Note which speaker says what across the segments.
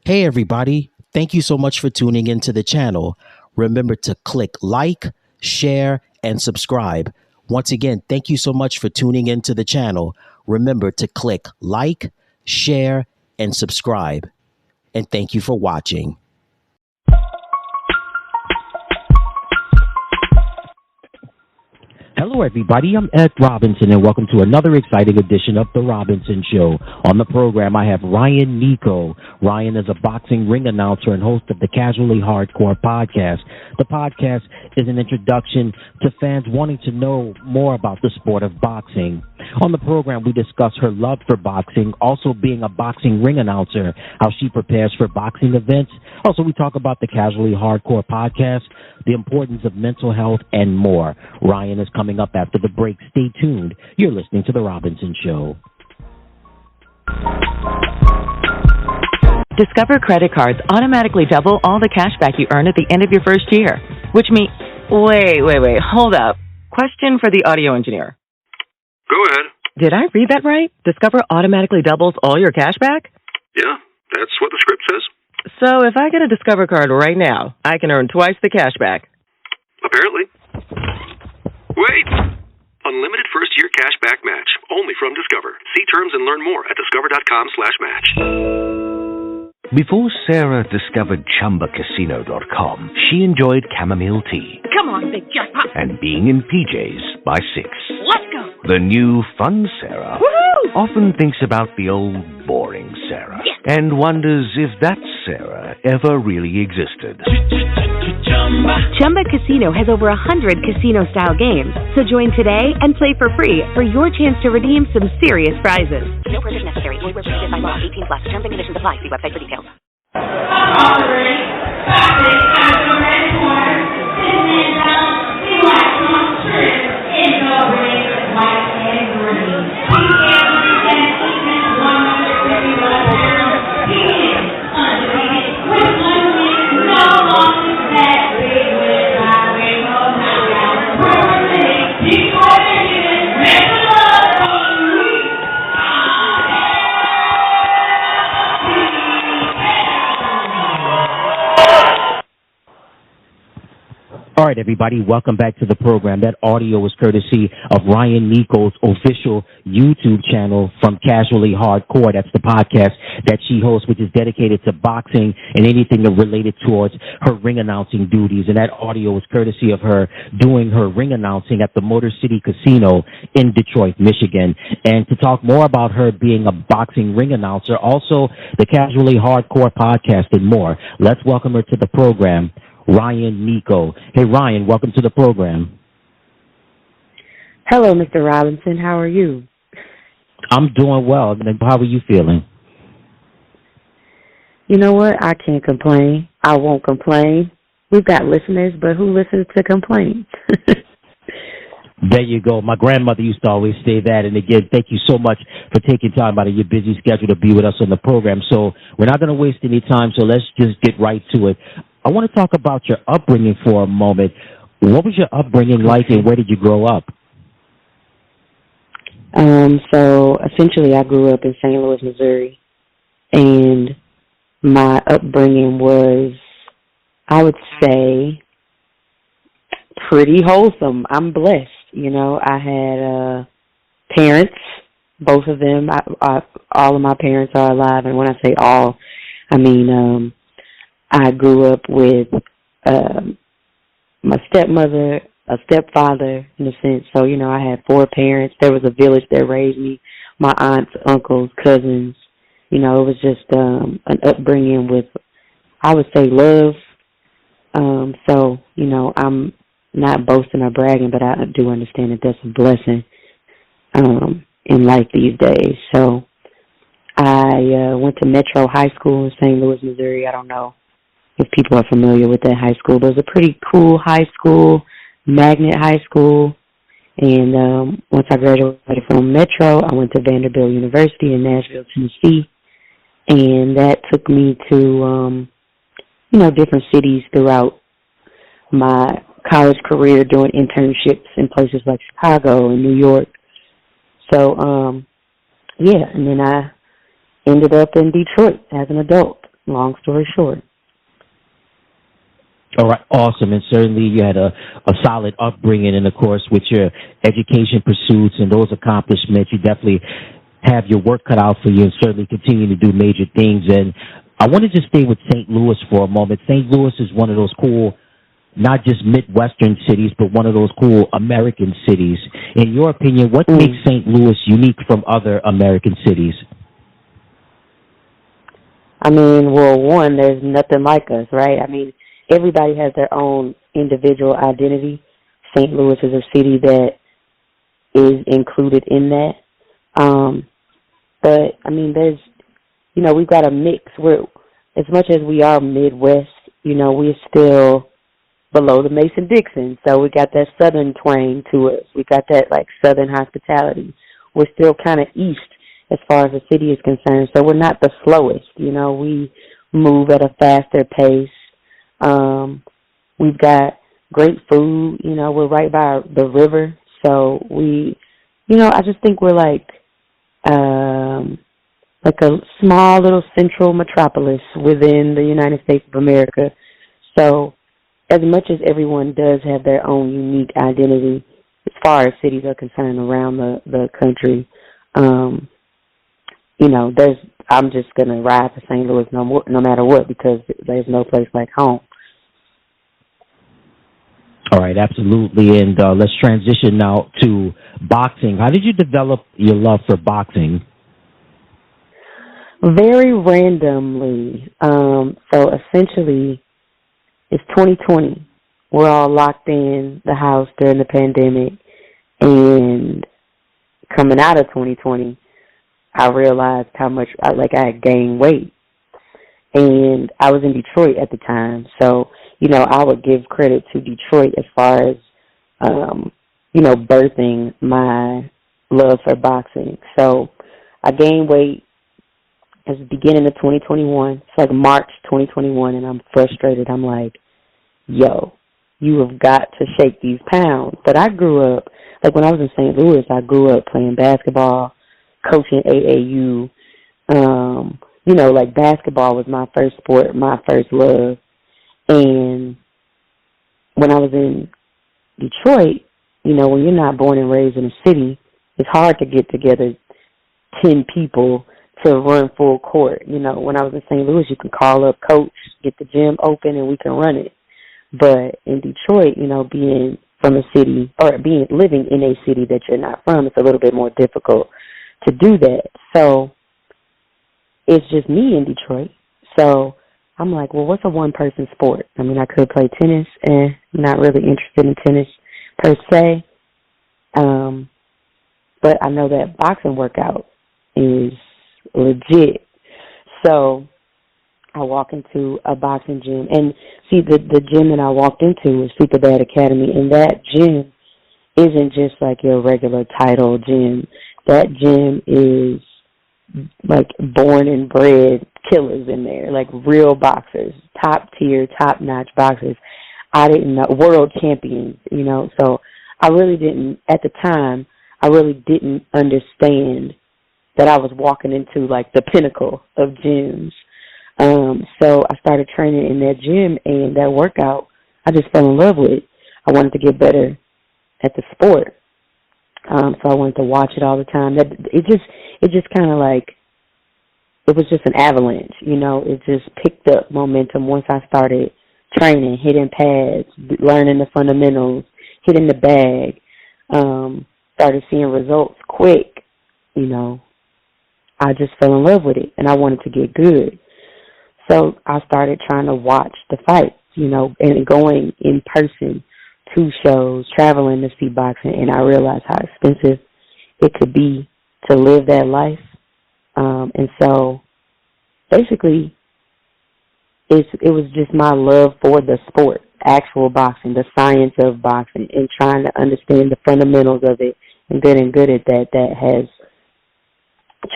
Speaker 1: Hey everybody, thank you so much for tuning into the channel. Remember to click like, share, and subscribe. Once again, thank you so much for tuning into the channel. Remember to click like, share, and subscribe. And thank you for watching. Hello, everybody. I'm Ed Robinson, and welcome to another exciting edition of The Robinson Show. On the program, I have Rhyan Neco. Rhyan is a boxing ring announcer and host of the Casually Hardcore podcast. The podcast is an introduction to fans wanting to know more about the sport of boxing. On the program, we discuss her love for boxing, also being a boxing ring announcer, how she prepares for boxing events. Also, we talk about the Casually Hardcore podcast, the importance of mental health, and more. Rhyan is coming up after the break. Stay tuned. You're listening to The Robinson Show.
Speaker 2: Discover credit cards automatically double all the cash back you earn at the end of your first year, which means... Wait, hold up. Question for the audio engineer.
Speaker 3: Go ahead.
Speaker 2: Did I read that right? Discover automatically doubles all your cash back?
Speaker 3: Yeah, that's what the script says.
Speaker 2: So if I get a Discover card right now, I can earn twice the cash back.
Speaker 3: Apparently. Wait! Unlimited first-year cash back match, only from Discover. See terms and learn more at discover.com/match.
Speaker 4: Before Sarah discovered ChumbaCasino.com, she enjoyed chamomile tea.
Speaker 5: Come on, big jackpot.
Speaker 4: And being in PJs by 6.
Speaker 5: Let's go.
Speaker 4: The new fun Sarah
Speaker 5: Woohoo!
Speaker 4: often thinks about the old boring Sarah.
Speaker 5: Yes.
Speaker 4: And wonders if that Sarah ever really existed.
Speaker 6: Chumba Casino has over 100 casino-style games. So join today and play for free for your chance to redeem some serious prizes.
Speaker 5: No purchase necessary. Void where prohibited by law. 18+. Terms and conditions apply. See website for details.
Speaker 1: All right, everybody, welcome back to the program. That audio was courtesy of Rhyan Neco's official YouTube channel from Casually Hardcore. That's the podcast that she hosts, which is dedicated to boxing and anything related towards her ring announcing duties. And that audio was courtesy of her doing her ring announcing at the Motor City Casino in Detroit, Michigan. And to talk more about her being a boxing ring announcer, also the Casually Hardcore podcast and more, let's welcome her to the program, Rhyan Neco. Hey, Rhyan, welcome to the program.
Speaker 7: Hello, Mr. Robinson. How are you?
Speaker 1: I'm doing well. How are you feeling?
Speaker 7: You know what? I can't complain. I won't complain. We've got listeners, but who listens to complaints?
Speaker 1: There you go. My grandmother used to always say that. And again, thank you so much for taking time out of your busy schedule to be with us on the program. So we're not going to waste any time, so let's just get right to it. I want to talk about your upbringing for a moment. What was your upbringing like, and where did you grow up?
Speaker 7: So essentially I grew up in St. Louis, Missouri, and my upbringing was, I would say, pretty wholesome. I'm blessed. You know, I had parents, both of them. All of my parents are alive, and when I say all, I mean I grew up with my stepmother, a stepfather, in a sense. So, you know, I had 4 parents. There was a village that raised me, my aunts, uncles, cousins. You know, it was just an upbringing with, I would say, love. So, you know, I'm not boasting or bragging, but I do understand that that's a blessing in life these days. So I went to Metro High School in St. Louis, Missouri. I don't know if people are familiar with that high school. But it was a pretty cool high school, magnet high school. And once I graduated from Metro, I went to Vanderbilt University in Nashville, Tennessee. And that took me to, different cities throughout my college career, doing internships in places like Chicago and New York. So, and then I ended up in Detroit as an adult. long story short.
Speaker 1: All right, awesome. And certainly you had a solid upbringing, and, of course, with your education pursuits and those accomplishments, you definitely have your work cut out for you and certainly continue to do major things. And I want to just stay with St. Louis for a moment. St. Louis is one of those cool, not just Midwestern cities, but one of those cool American cities. In your opinion, what makes St. Louis unique from other American cities?
Speaker 7: I mean, well, one, there's nothing like us, right? I mean, everybody has their own individual identity. St. Louis is a city that is included in that. But, I mean, there's, you know, we've got a mix. As much as we are Midwest, you know, we're still below the Mason-Dixon. So we got that Southern twang to us. We got that, like, Southern hospitality. We're still kind of east as far as the city is concerned. So we're not the slowest. You know, we move at a faster pace. We've got great food. You know, we're right by the river. So we, you know, I just think we're like a small little central metropolis within the United States of America. So as much as everyone does have their own unique identity as far as cities are concerned around the country, you know, I'm just going to ride to St. Louis no matter what, because there's no place like home.
Speaker 1: All right, absolutely. And let's transition now to boxing. How did you develop your love for boxing?
Speaker 7: Very randomly. So essentially, it's 2020. We're all locked in the house during the pandemic. And coming out of 2020, I realized how much I had gained weight. And I was in Detroit at the time. So, you know, I would give credit to Detroit as far as, you know, birthing my love for boxing. So I gained weight at the beginning of 2021. It's like March 2021, and I'm frustrated. I'm like, yo, you have got to shake these pounds. But I grew up, like when I was in St. Louis, I grew up playing basketball, coaching AAU. You know, like basketball was my first sport, my first love. And when I was in Detroit, you know, when you're not born and raised in a city, it's hard to get together 10 people to run full court. You know, when I was in St. Louis, you can call up coach, get the gym open, and we can run it. But in Detroit, you know, being from a city or living in a city that you're not from, it's a little bit more difficult to do that. So it's just me in Detroit. So I'm like, well, what's a one-person sport? I mean, I could play tennis, and I'm not really interested in tennis per se. But I know that boxing workout is legit. So I walk into a boxing gym. And see, the gym that I walked into is Superbad Academy, and that gym isn't just like your regular title gym. That gym is like born and bred killers in there, like real boxers, top tier, top notch boxers. I didn't know, world champions, you know. So I really didn't, at the time, I really didn't understand that I was walking into like the pinnacle of gyms. So I started training in that gym, and that workout, I just fell in love with. I wanted to get better at the sport. So I wanted to watch it all the time. It just kind of like, it was just an avalanche, you know. It just picked up momentum once I started training, hitting pads, learning the fundamentals, hitting the bag, started seeing results quick, you know. I just fell in love with it, and I wanted to get good. So I started trying to watch the fights, you know, and going in person to shows, traveling to see boxing, and I realized how expensive it could be to live that life. And so basically it was just my love for the sport, actual boxing, the science of boxing, and trying to understand the fundamentals of it and getting good at that has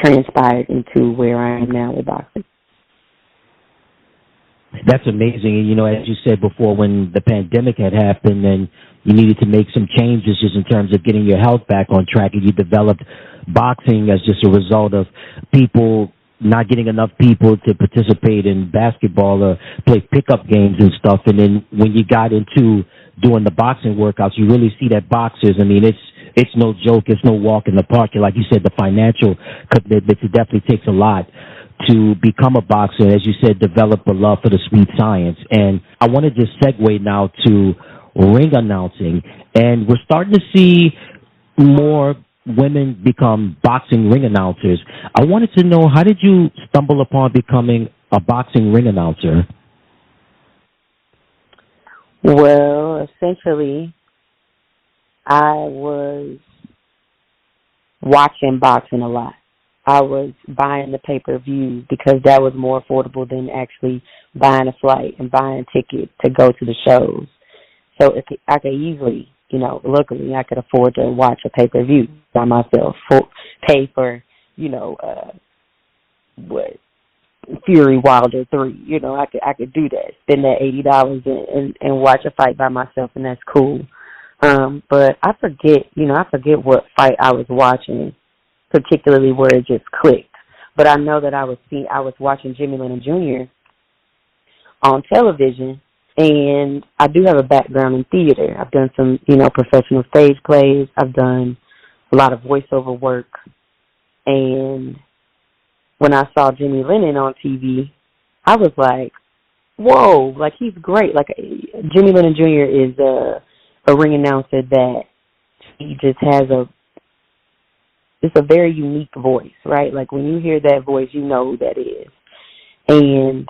Speaker 7: transpired into where I am now with boxing.
Speaker 1: That's amazing. And, you know, as you said before, when the pandemic had happened and you needed to make some changes just in terms of getting your health back on track, and you developed boxing as just a result of people not getting enough people to participate in basketball or play pickup games and stuff. And then when you got into doing the boxing workouts, you really see that boxers, I mean, it's no joke. It's no walk in the park. Like you said, the financial commitment, it definitely takes a lot to become a boxer. As you said, develop a love for the sweet science. And I want to just segue now to ring announcing. And we're starting to see more women become boxing ring announcers. I wanted to know, how did you stumble upon becoming a boxing ring announcer?
Speaker 7: Well, essentially, I was watching boxing a lot. I was buying the pay-per-view because that was more affordable than actually buying a flight and buying a ticket to go to the shows. So I could easily, luckily I could afford to watch a pay-per-view by myself, pay for, Fury Wilder 3. I could do that, spend that $80 and watch a fight by myself, and that's cool. But I forget what fight I was watching, particularly where it just clicked. But I know that I was watching Jimmy Lennon Jr. on television, and I do have a background in theater. I've done some, professional stage plays. I've done a lot of voiceover work. And when I saw Jimmy Lennon on TV, I was like, whoa, like, he's great. Like, Jimmy Lennon Jr. is a ring announcer that he just has it's a very unique voice, right? Like, when you hear that voice, you know who that is. And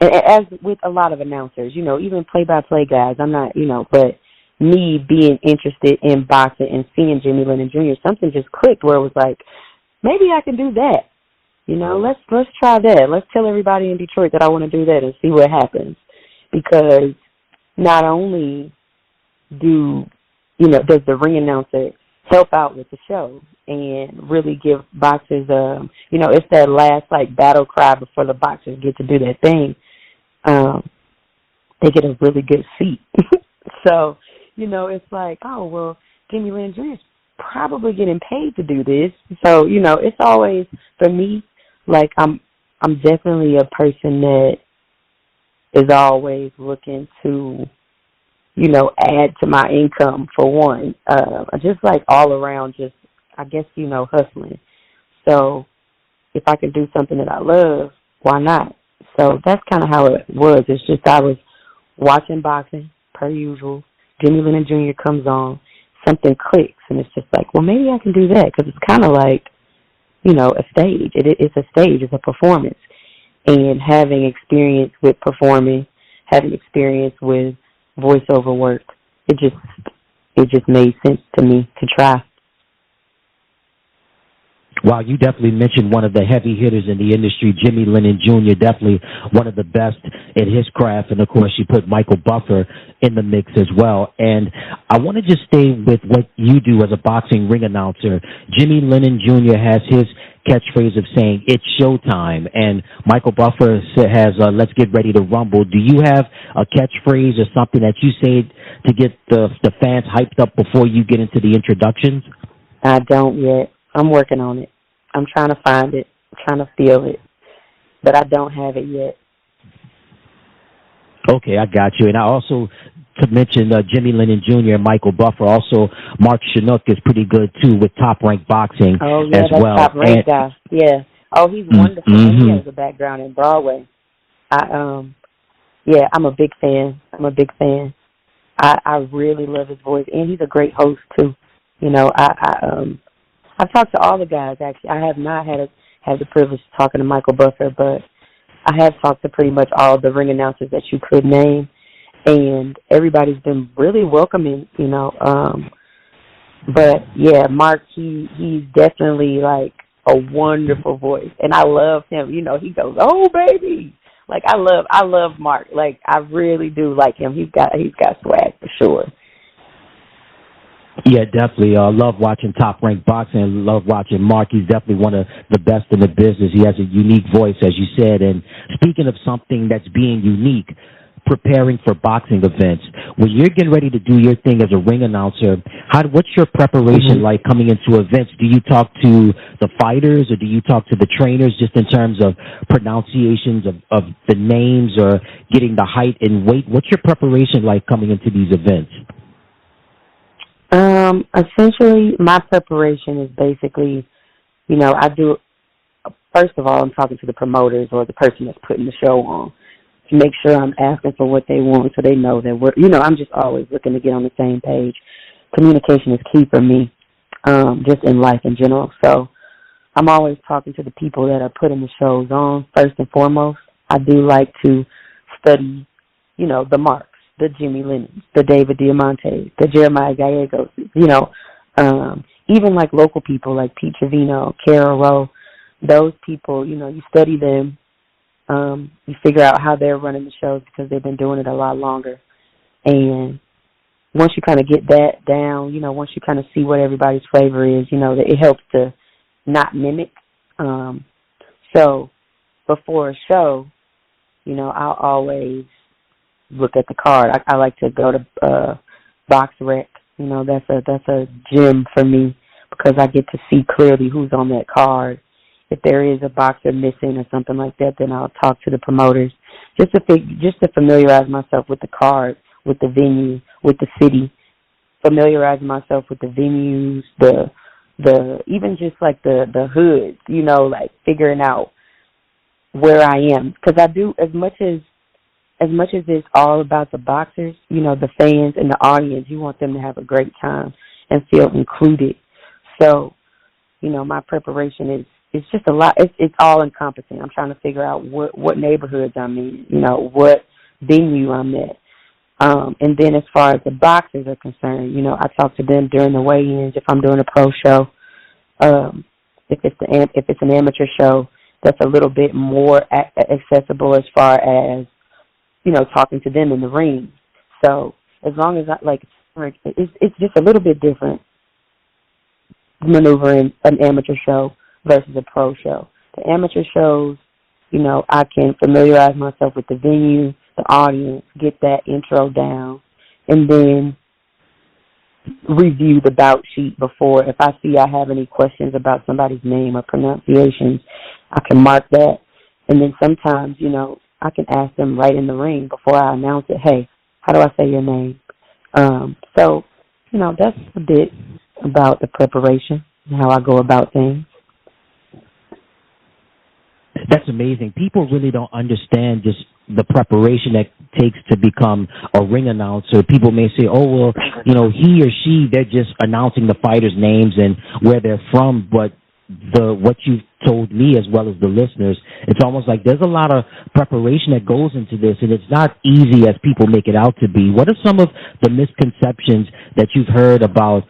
Speaker 7: as with a lot of announcers, even play-by-play guys, I'm not, but me being interested in boxing and seeing Jimmy Lennon Jr., something just clicked where it was like, maybe I can do that. Let's try that. Let's tell everybody in Detroit that I want to do that and see what happens. Because not only does the ring announcer help out with the show and really give boxers, it's that last, battle cry before the boxers get to do their thing. They get a really good seat. So, it's like, oh, well, Jimmy Lennon Jr. is probably getting paid to do this. So, it's always, for me, like, I'm definitely a person that is always looking to, add to my income, for one. Just like all around, just, I guess, hustling. So if I can do something that I love, why not? So that's kind of how it was. It's just I was watching boxing, per usual. Jimmy Lennon Jr. comes on, something clicks, and it's just like, well, maybe I can do that, because it's kind of like, a stage. It's a stage. It's a performance. And having experience with performing, having experience with voiceover work, it just made sense to me to try.
Speaker 1: Wow, you definitely mentioned one of the heavy hitters in the industry, Jimmy Lennon Jr., definitely one of the best in his craft. And, of course, you put Michael Buffer in the mix as well. And I want to just stay with what you do as a boxing ring announcer. Jimmy Lennon Jr. has his catchphrase of saying, it's showtime. And Michael Buffer has, let's get ready to rumble. Do you have a catchphrase or something that you say to get the fans hyped up before you get into the introductions?
Speaker 7: I don't yet. I'm working on it. I'm trying to find it. I'm trying to feel it. But I don't have it yet. Okay,
Speaker 1: I got you. And I also, to mention Jimmy Lennon Jr. and Michael Buffer, also Mark Chinook is pretty good, too, with Top Rank Boxing as well.
Speaker 7: Top Rank guy. Yeah. Oh, he's wonderful. Mm-hmm. He has a background in Broadway. I'm a big fan. I really love his voice. And he's a great host, too. I've talked to all the guys, actually. I have not had the privilege of talking to Michael Buffer, but I have talked to pretty much all the ring announcers that you could name, and everybody's been really welcoming, But, yeah, Mark, he's definitely, like, a wonderful voice, and I love him. He goes, oh, baby. Like, I love Mark. Like, I really do like him. He's got swag for sure.
Speaker 1: Yeah, definitely. Love watching Top Rank Boxing and love watching Mark. He's definitely one of the best in the business. He has a unique voice, as you said. And speaking of something that's being unique, preparing for boxing events, when you're getting ready to do your thing as a ring announcer, what's your preparation like coming into events? Do you talk to the fighters or do you talk to the trainers just in terms of pronunciations of the names or getting the height and weight? What's your preparation like coming into these events?
Speaker 7: Essentially, my preparation is basically, I do, first of all, I'm talking to the promoters or the person that's putting the show on to make sure I'm asking for what they want so they know that I'm just always looking to get on the same page. Communication is key for me, just in life in general. So I'm always talking to the people that are putting the shows on, first and foremost. I do like to study, the marks, the Jimmy Lennons, the David Diamantes, the Jeremiah Gallegos, even like local people like Pete Trevino, Kara Rowe, those people, you study them. You figure out how they're running the shows because they've been doing it a lot longer. And once you kind of get that down, once you kind of see what everybody's flavor is, it helps to not mimic. So before a show, I'll always look at the card. I like to go to Box Rec. That's a gem for me because I get to see clearly who's on that card. If there is a boxer missing or something like that, then I'll talk to the promoters just to familiarize myself with the card, with the venue, with the city, familiarize myself with the venues, the even just like the hoods, like figuring out where I am, because I do as much as it's all about the boxers, the fans and the audience. You want them to have a great time and feel included. So, my preparation is. It's just a lot. It's all encompassing. I'm trying to figure out what neighborhoods I'm in, what venue I'm at. And then as far as the boxers are concerned, I talk to them during the weigh-ins if I'm doing a pro show. If it's an amateur show, that's a little bit more accessible as far as, talking to them in the ring. So as long as it's just a little bit different maneuvering an amateur show versus a pro show. The amateur shows, I can familiarize myself with the venue, the audience, get that intro down, and then review the bout sheet before. If I see I have any questions about somebody's name or pronunciations, I can mark that. And then sometimes, I can ask them right in the ring before I announce it, hey, how do I say your name? So, that's a bit about the preparation and how I go about things.
Speaker 1: That's amazing. People really don't understand just the preparation that takes to become a ring announcer. People may say, oh, well, he or she, they're just announcing the fighters' names and where they're from. But what you've told me as well as the listeners, it's almost like there's a lot of preparation that goes into this, and it's not easy as people make it out to be. What are some of the misconceptions that you've heard about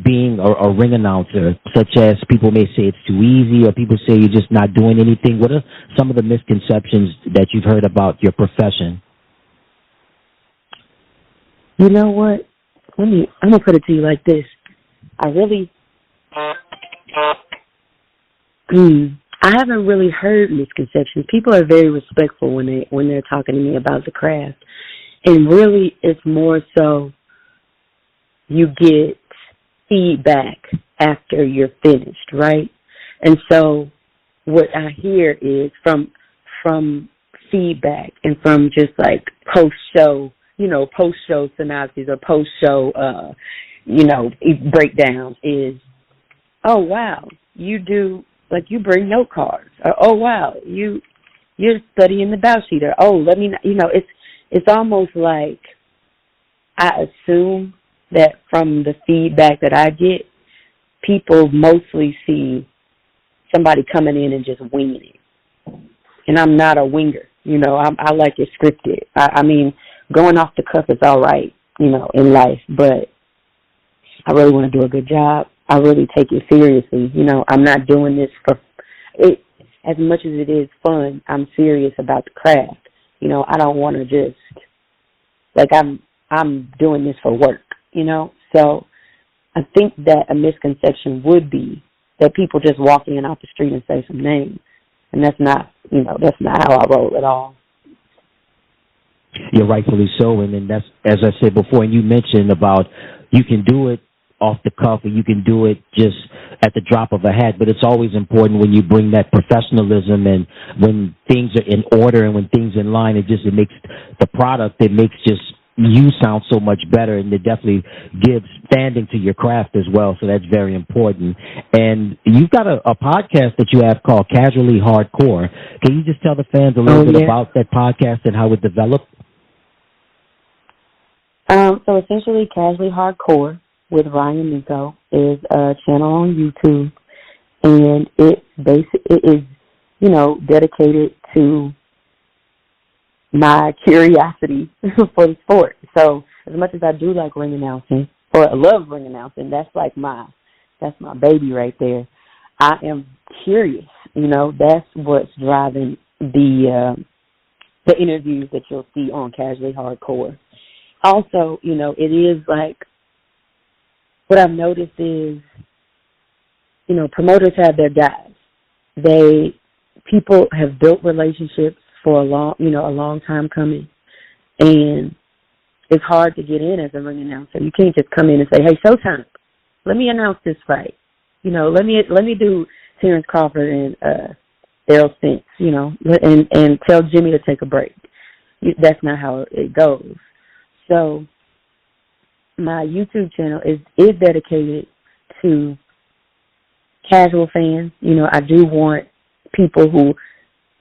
Speaker 1: being a ring announcer, such as people may say it's too easy or people say you're just not doing anything? What are some of the misconceptions that you've heard about your profession?
Speaker 7: You know what? I'm going to put it to you like this. I haven't really heard misconceptions. People are very respectful when they're talking to me about the craft. And really, it's more so you get feedback after you're finished, right? And so what I hear is from feedback and from just like post-show synopses or post-show, breakdowns is, oh, wow, you bring note cards. Or, oh, wow, you're studying the bout sheet. Or, oh, let me, it's almost like I assume that from the feedback that I get, people mostly see somebody coming in and just winging it. And I'm not a winger. I like it scripted. I mean, going off the cuff is all right, in life, but I really want to do a good job. I really take it seriously. I'm not doing this for it. As much as it is fun, I'm serious about the craft. I don't want to just, I'm doing this for work. So I think that a misconception would be that people just walk in off the street and say some names. And that's not how I roll at all.
Speaker 1: You're rightfully so, and then that's, as I said before, and you mentioned about you can do it off the cuff or you can do it just at the drop of a hat, but it's always important when you bring that professionalism and when things are in order and when things in line, it makes the product, it makes just you sound so much better, and it definitely gives standing to your craft as well, so that's very important. And you've got a podcast that you have called Casually Hardcore. Can you just tell the fans a little bit about that podcast and how it developed?
Speaker 7: So essentially, Casually Hardcore with Rhyan Neco is a channel on YouTube, and it is, dedicated to my curiosity for the sport. So as much as I do like ring announcing, or I love ring announcing, that's my baby right there. I am curious, that's what's driving the interviews that you'll see on Casually Hardcore. Also, it is like, what I've noticed is, promoters have their guys. People have built relationships for a long time coming, and it's hard to get in as a ring announcer. You can't just come in and say, "Hey, showtime, let me announce this fight." Let me do Terrence Crawford and Errol Spence, and tell Jimmy to take a break. That's not how it goes. So my YouTube channel is dedicated to casual fans. I do want people who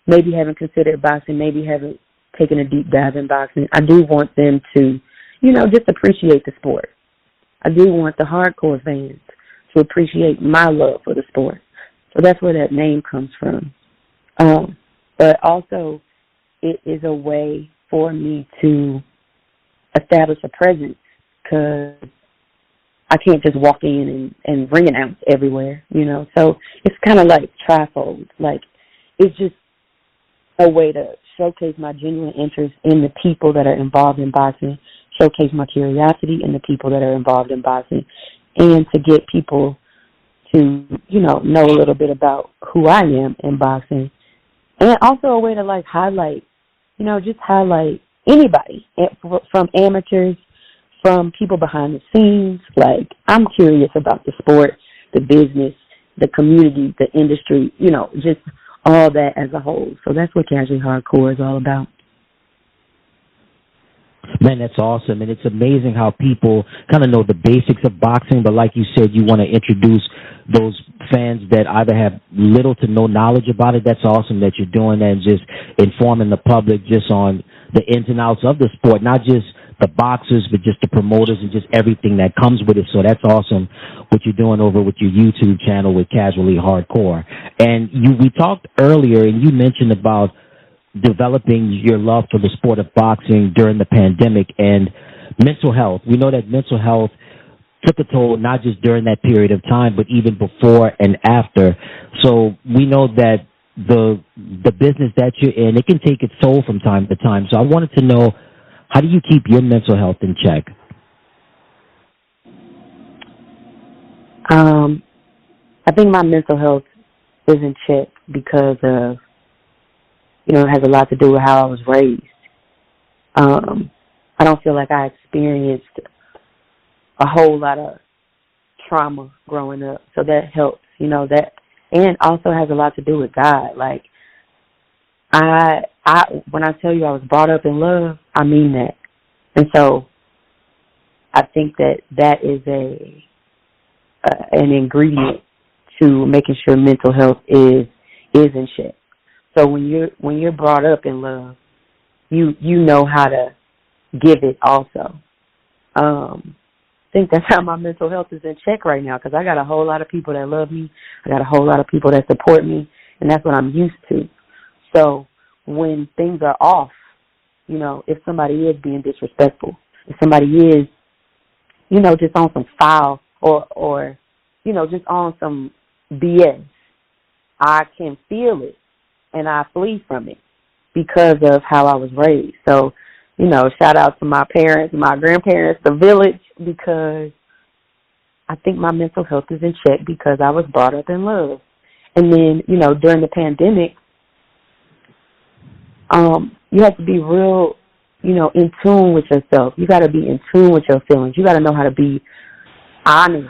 Speaker 7: maybe haven't considered boxing, maybe haven't taken a deep dive in boxing. I do want them to, just appreciate the sport. I do want the hardcore fans to appreciate my love for the sport. So that's where that name comes from. But also, it is a way for me to establish a presence, because I can't just walk in and ring announce everywhere, So it's kind of like trifold. Like, it's just a way to showcase my genuine interest in the people that are involved in boxing, showcase my curiosity in the people that are involved in boxing, and to get people to, know a little bit about who I am in boxing. And also a way to, highlight, just highlight anybody, from amateurs, from people behind the scenes. I'm curious about the sport, the business, the community, the industry, just all that as a whole. So that's what Casually Hardcore is all about.
Speaker 1: Man, that's awesome. And it's amazing how people kind of know the basics of boxing, but like you said, you want to introduce those fans that either have little to no knowledge about it. That's awesome that you're doing that and just informing the public just on the ins and outs of the sport, not just the boxers, but just the promoters and just everything that comes with it. So that's awesome what you're doing over with your YouTube channel with Casually Hardcore. And we talked earlier, and you mentioned about developing your love for the sport of boxing during the pandemic and mental health. We know that mental health took a toll not just during that period of time, but even before and after. So we know that the business that you're in, it can take its toll from time to time. So I wanted to know, how do you keep your mental health in check?
Speaker 7: I think my mental health is in check because of, it has a lot to do with how I was raised. I don't feel like I experienced a whole lot of trauma growing up, so that helps, that, and also has a lot to do with God. When I tell you I was brought up in love, I mean that. And so I think that is an ingredient to making sure mental health is in check. So when you're brought up in love, you know how to give it also. I think that's how my mental health is in check right now, because I got a whole lot of people that love me. I got a whole lot of people that support me, and that's what I'm used to. So when things are off, if somebody is being disrespectful, if somebody is, just on some foul or just on some BS, I can feel it and I flee from it because of how I was raised. So, shout out to my parents, my grandparents, the village, because I think my mental health is in check because I was brought up in love. And then, during the pandemic, you have to be real, in tune with yourself. You got to be in tune with your feelings. You got to know how to be honest,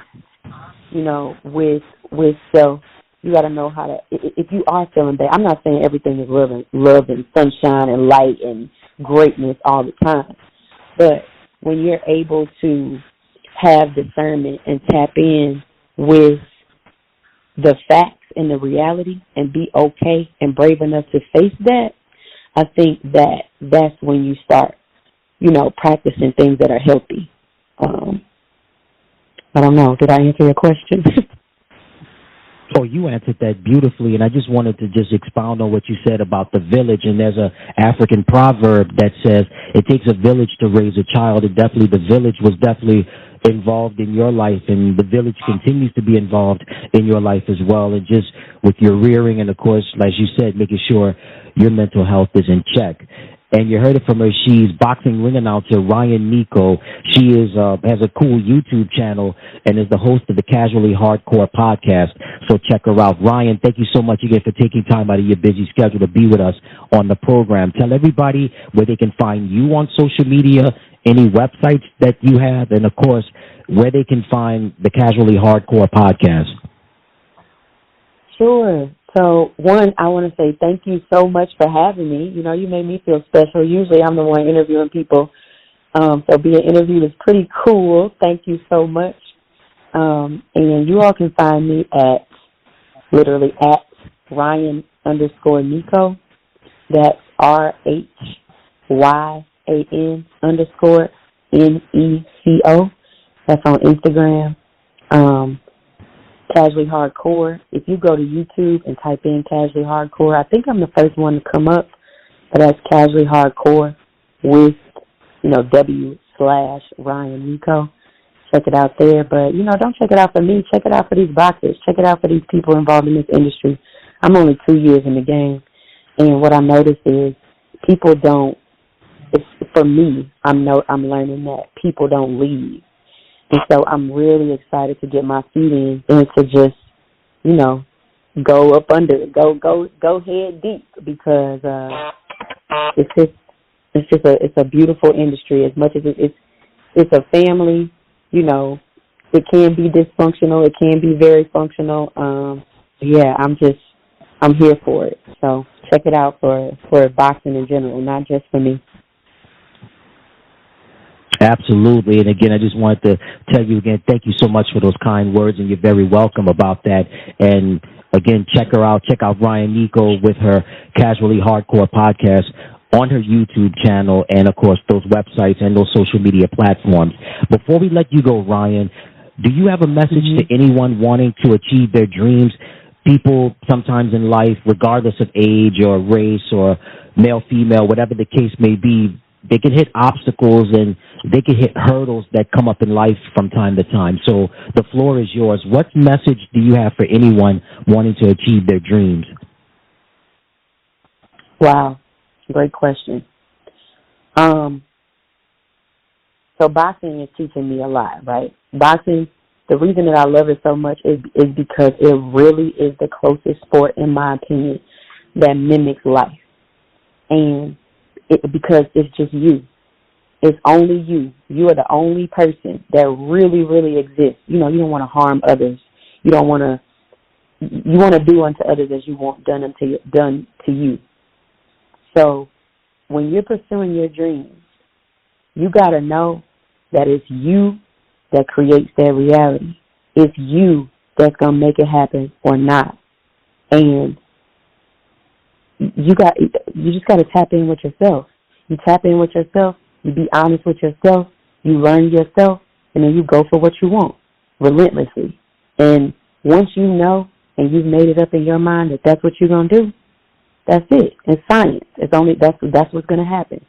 Speaker 7: with self. You got to know how to, if you are feeling bad, I'm not saying everything is love and sunshine and light and greatness all the time. But when you're able to have discernment and tap in with the facts and the reality and be okay and brave enough to face that, I think that's when you start, practicing things that are healthy. I don't know. Did I answer your question?
Speaker 1: Oh, you answered that beautifully, and I just wanted to just expound on what you said about the village. And there's a African proverb that says it takes a village to raise a child, and definitely the village was definitely involved in your life, and the village continues to be involved in your life as well. And just with your rearing, and of course, as you said, making sure your mental health is in check. And you heard it from her. She's boxing ring announcer Rhyan Neco. She has a cool YouTube channel and is the host of the Casually Hardcore podcast. So check her out. Rhyan, thank you so much again for taking time out of your busy schedule to be with us on the program. Tell everybody where they can find you on social media, any websites that you have, and of course, where they can find the Casually Hardcore podcast.
Speaker 7: Sure. So, one, I want to say thank you so much for having me. You made me feel special. Usually I'm the one interviewing people. So being interviewed is pretty cool. Thank you so much. And you all can find me at Rhyan_Neco. That's RHYAN_NECO. That's on Instagram. Casually Hardcore. If you go to YouTube and type in Casually Hardcore, I think I'm the first one to come up, but that's Casually Hardcore with, W/Rhyan Neco. Check it out there. But, don't check it out for me. Check it out for these boxers. Check it out for these people involved in this industry. I'm only 2 years in the game, and what I noticed is people don't, for me, I'm learning that people don't leave. And so I'm really excited to get my feet in and to just, go up under it, go head deep, because it's a beautiful industry. As much as it's a family, it can be dysfunctional, it can be very functional. I'm here for it. So check it out for boxing in general, not just for me.
Speaker 1: Absolutely. And again, I just wanted to tell you again, thank you so much for those kind words, and you're very welcome about that. And again, check her out. Check out Rhyan Neco with her Casually Hardcore podcast on her YouTube channel, and of course those websites and those social media platforms. Before we let you go, Rhyan, do you have a message to anyone wanting to achieve their dreams? People sometimes in life, regardless of age or race or male, female, whatever the case may be, they can hit obstacles and they can hit hurdles that come up in life from time to time. So the floor is yours. What message do you have for anyone wanting to achieve their dreams?
Speaker 7: Wow. Great question. So boxing is teaching me a lot, right? Boxing, the reason that I love it so much is because it really is the closest sport, in my opinion, that mimics life. And because it's just you. It's only you. You are the only person that really, really exists. You don't want to harm others. You want to do unto others as you want done to you. So when you're pursuing your dreams, you got to know that it's you that creates that reality. It's you that's going to make it happen or not. And you just got to tap in with yourself. You tap in with yourself, you be honest with yourself, you learn yourself, and then you go for what you want relentlessly. And once you know and you've made it up in your mind that that's what you're going to do, that's it. It's science. That's what's going to happen.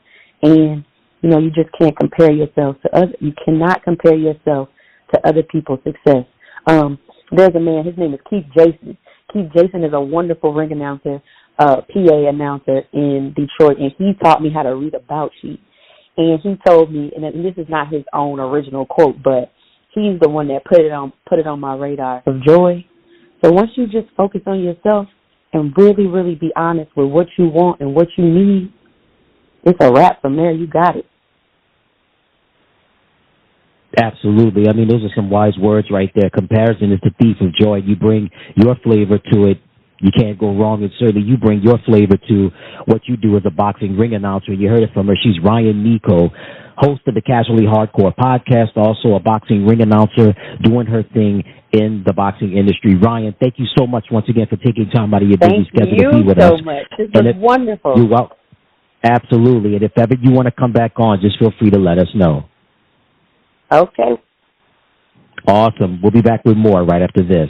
Speaker 7: And, you just can't compare yourself to others. You cannot compare yourself to other people's success. There's a man, his name is Keith Jason. Keith Jason is a wonderful ring announcer, PA announcer in Detroit, and he taught me how to read a bout sheet. And he told me, and this is not his own original quote, but he's the one that put it on my radar, of joy. So once you just focus on yourself and really, really be honest with what you want and what you need, it's a wrap from there. You got it.
Speaker 1: Absolutely. I mean, those are some wise words right there. Comparison is the thief of joy. You bring your flavor to it. You can't go wrong, and certainly you bring your flavor to what you do as a boxing ring announcer. You heard it from her. She's Rhyan Neco, host of the Casually Hardcore podcast, also a boxing ring announcer, doing her thing in the boxing industry. Rhyan, thank you so much once again for taking time out of your busy schedule to be with us.
Speaker 7: Thank you so much. This was wonderful.
Speaker 1: You're welcome. Absolutely. And if ever you want to come back on, just feel free to let us know.
Speaker 7: Okay.
Speaker 1: Awesome. We'll be back with more right after this.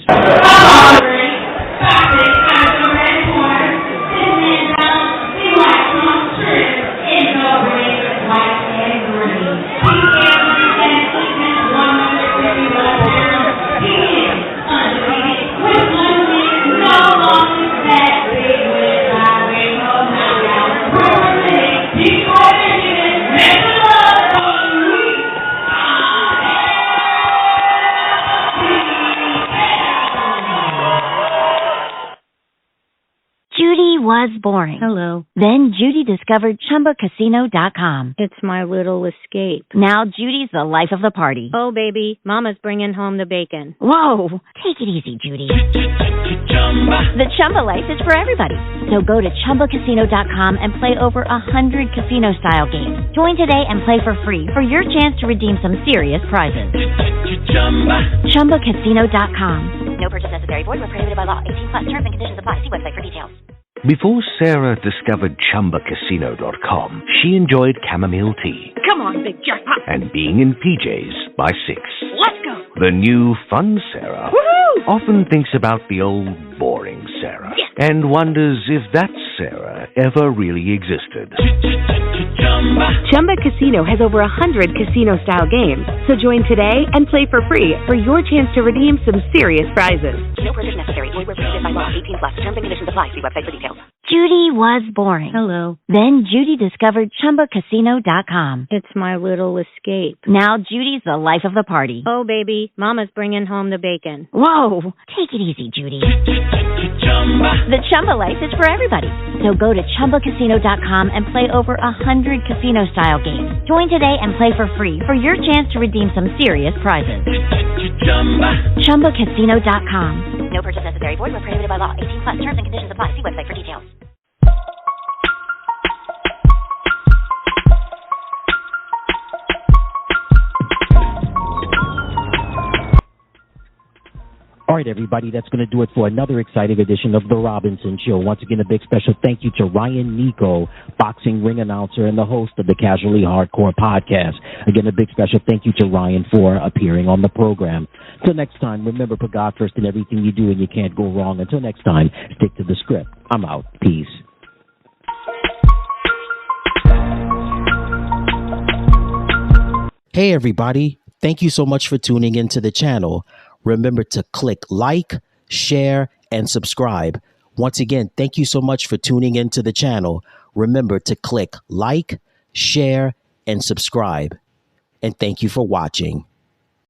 Speaker 8: Was boring.
Speaker 9: Hello.
Speaker 8: Then Judy discovered ChumbaCasino.com.
Speaker 9: It's my little escape.
Speaker 8: Now Judy's the life of the party.
Speaker 9: Oh, baby, mama's bringing home the bacon.
Speaker 8: Whoa, take it easy, Judy. The Chumba life is for everybody. So go to ChumbaCasino.com and play over 100 casino-style games. Join today and play for free for your chance to redeem some serious prizes. ChumbaCasino.com.
Speaker 5: No purchase necessary. Void where prohibited by law. 18 plus. Terms and conditions apply. See website for details.
Speaker 4: Before Sarah discovered ChumbaCasino.com, she enjoyed chamomile tea.
Speaker 9: Come on, big jackpot.
Speaker 4: And being in PJs by 6.
Speaker 9: Let's go.
Speaker 4: The new fun Sarah
Speaker 9: Woohoo!
Speaker 4: often thinks about the old boring Sarah.
Speaker 9: Yes.
Speaker 4: And wonders if that Sarah ever really existed.
Speaker 6: Chumba Casino has over 100 casino-style games. So join today and play for free for your chance to redeem some serious prizes.
Speaker 5: No purchase necessary. Void where prohibited by law. 18 plus. Terms and conditions apply. See website for details.
Speaker 8: Judy was boring.
Speaker 9: Hello.
Speaker 8: Then Judy discovered ChumbaCasino.com.
Speaker 9: It's my little escape.
Speaker 8: Now Judy's the life of the party.
Speaker 9: Oh, baby, mama's bringing home the bacon.
Speaker 8: Whoa, take it easy, Judy. The Chumba life is for everybody. So go to ChumbaCasino.com and play over 100 casino-style games. Join today and play for free for your chance to redeem some serious prizes. ChumbaCasino.com.
Speaker 5: No purchase necessary. Void where prohibited by law. 18 plus. Terms and conditions apply. See website for details.
Speaker 1: All right, everybody, that's going to do it for another exciting edition of The Robinson Show. Once again, a big special thank you to Rhyan Neco, boxing ring announcer and the host of the Casually Hardcore podcast. Again, a big special thank you to Rhyan for appearing on the program. Until next time, remember, put God first in everything you do and you can't go wrong. Until next time, stick to the script. I'm out. Peace. Hey, everybody. Thank you so much for tuning into the channel. Remember to click like, share, and subscribe. Once again, thank you so much for tuning into the channel. Remember to click like, share, and subscribe. And thank you for watching.